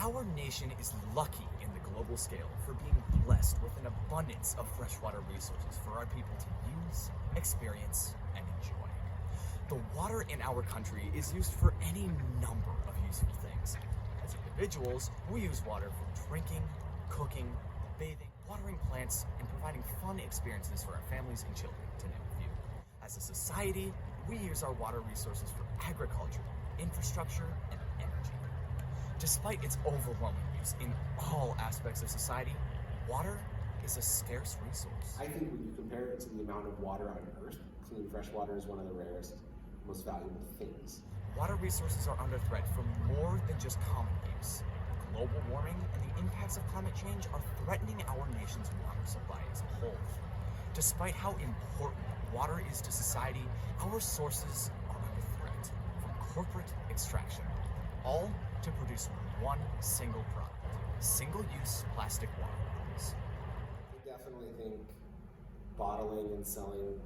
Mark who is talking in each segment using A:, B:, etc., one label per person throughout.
A: Our nation is lucky in the global scale for being blessed with an abundance of freshwater resources for our people to use, experience, and enjoy. The water in our country is used for any number of useful things. As individuals, we use water for drinking, cooking, bathing, watering plants, and providing fun experiences for our families and children, to name a few. As a society, we use our water resources for agriculture, infrastructure, and energy. Despite its overwhelming use in all aspects of society, water is a scarce resource.
B: I think when you compare it to the amount of water on Earth, clean fresh water is one of the rarest, most valuable things.
A: Water resources are under threat from more than just common use. Global warming and the impacts of climate change are threatening our nation's water supply as a whole. Despite how important water is to society, our sources are under threat from corporate extraction, all to produce one single product: single-use plastic water bottles.
B: I definitely think bottling and selling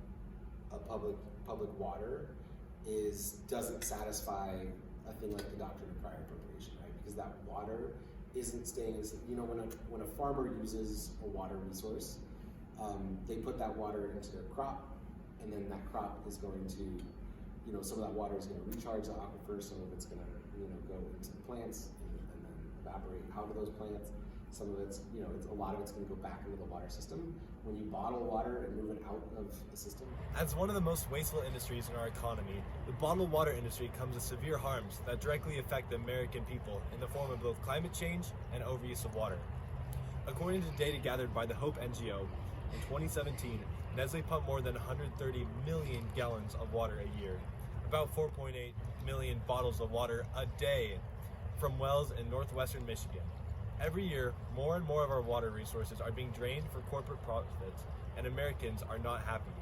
B: a public water doesn't satisfy a thing like the doctrine of prior appropriation, right? Because that water isn't staying. When a farmer uses a water resource, they put that water into their crop, and then that crop is going to, some of that water is going to recharge the aquifer, some of it's going to, go into the plants and then evaporate out of those plants. Some of it's, a lot of it's going to go back into the water system. When you bottle water and move it out of the system.
C: As one of the most wasteful industries in our economy, the bottled water industry comes with severe harms that directly affect the American people in the form of both climate change and overuse of water. According to data gathered by the Hope NGO, in 2017, Nestle pumped more than 130 million gallons of water a year, about 4.8 million bottles of water a day, from wells in northwestern Michigan. Every year, more and more of our water resources are being drained for corporate profits, and Americans are not happy.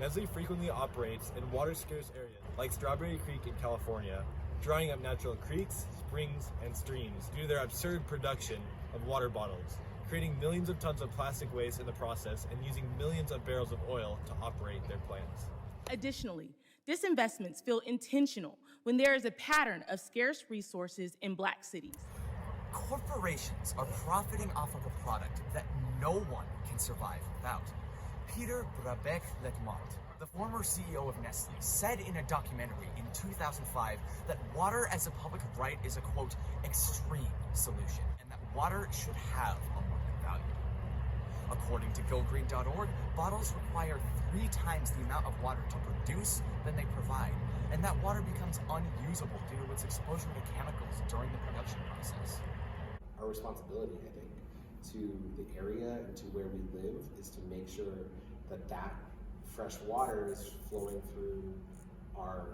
C: Nestle frequently operates in water-scarce areas like Strawberry Creek in California, drying up natural creeks, springs, and streams due to their absurd production of water bottles, creating millions of tons of plastic waste in the process and using millions of barrels of oil to operate their plants.
D: Additionally, disinvestments feel intentional when there is a pattern of scarce resources in Black cities.
A: Corporations are profiting off of a product that no one can survive without. Peter Brabeck-Letmat, the former CEO of Nestle, said in a documentary in 2005 that water as a public right is a, quote, extreme solution, and that water should have a market value. According to GoGreen.org, bottles require 3 times the amount of water to produce than they provide, and that water becomes unusable due to its exposure to chemicals during the production process.
B: Our responsibility, I think, to the area and to where we live is to make sure that fresh water is flowing through our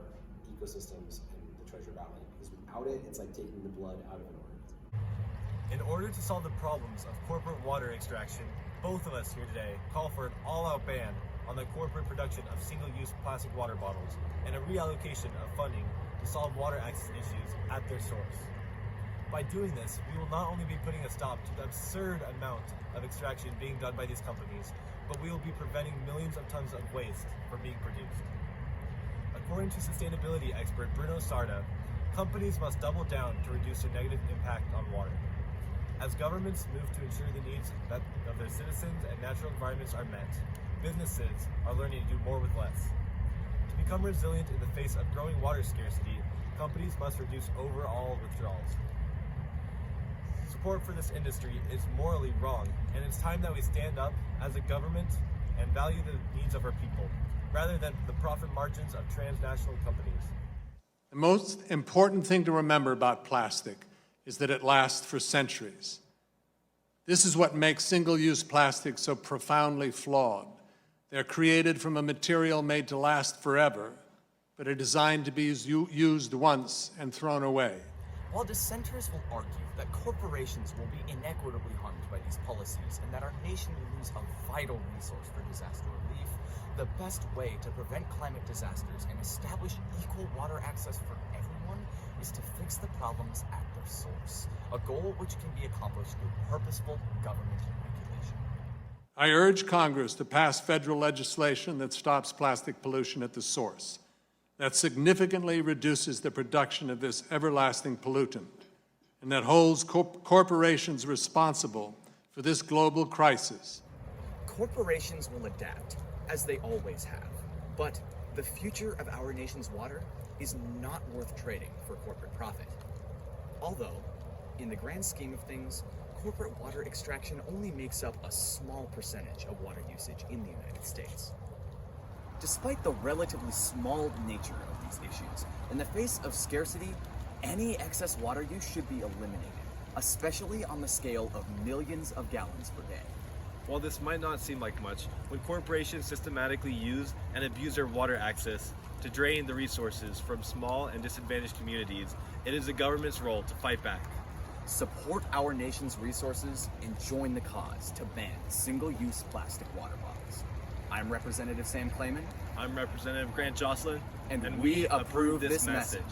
B: ecosystems in the Treasure Valley. Because without it, it's like taking the blood out of an organ.
C: In order to solve the problems of corporate water extraction, both of us here today call for an all-out ban on the corporate production of single-use plastic water bottles and a reallocation of funding to solve water access issues at their source. By doing this, we will not only be putting a stop to the absurd amount of extraction being done by these companies, but we will be preventing millions of tons of waste from being produced. According to sustainability expert Bruno Sarda, companies must double down to reduce their negative impact on water. As governments move to ensure the needs of their citizens and natural environments are met, businesses are learning to do more with less. To become resilient in the face of growing water scarcity, companies must reduce overall withdrawals. Support for this industry is morally wrong, and it's time that we stand up as a government and value the needs of our people, rather than the profit margins of transnational companies.
E: The most important thing to remember about plastic is that it lasts for centuries. This is what makes single-use plastic so profoundly flawed. They're created from a material made to last forever, but are designed to be used once and thrown away.
A: While dissenters will argue that corporations will be inequitably harmed by these policies and that our nation will lose a vital resource for disaster relief, the best way to prevent climate disasters and establish equal water access for everyone is to fix the problems at their source, a goal which can be accomplished through purposeful government regulation.
E: I urge Congress to pass federal legislation that stops plastic pollution at the source, that significantly reduces the production of this everlasting pollutant, and that holds corporations responsible for this global crisis.
A: Corporations will adapt, as they always have. But the future of our nation's water is not worth trading for corporate profit. Although, in the grand scheme of things, corporate water extraction only makes up a small percentage of water usage in the United States. Despite the relatively small nature of these issues, in the face of scarcity, any excess water use should be eliminated, especially on the scale of millions of gallons per day.
C: While this might not seem like much, when corporations systematically use and abuse their water access to drain the resources from small and disadvantaged communities, it is the government's role to fight back.
A: Support our nation's resources and join the cause to ban single-use plastic water bottles. I'm Representative Sam Clayman.
C: I'm Representative Grant Jocelyn,
A: And we approve this message.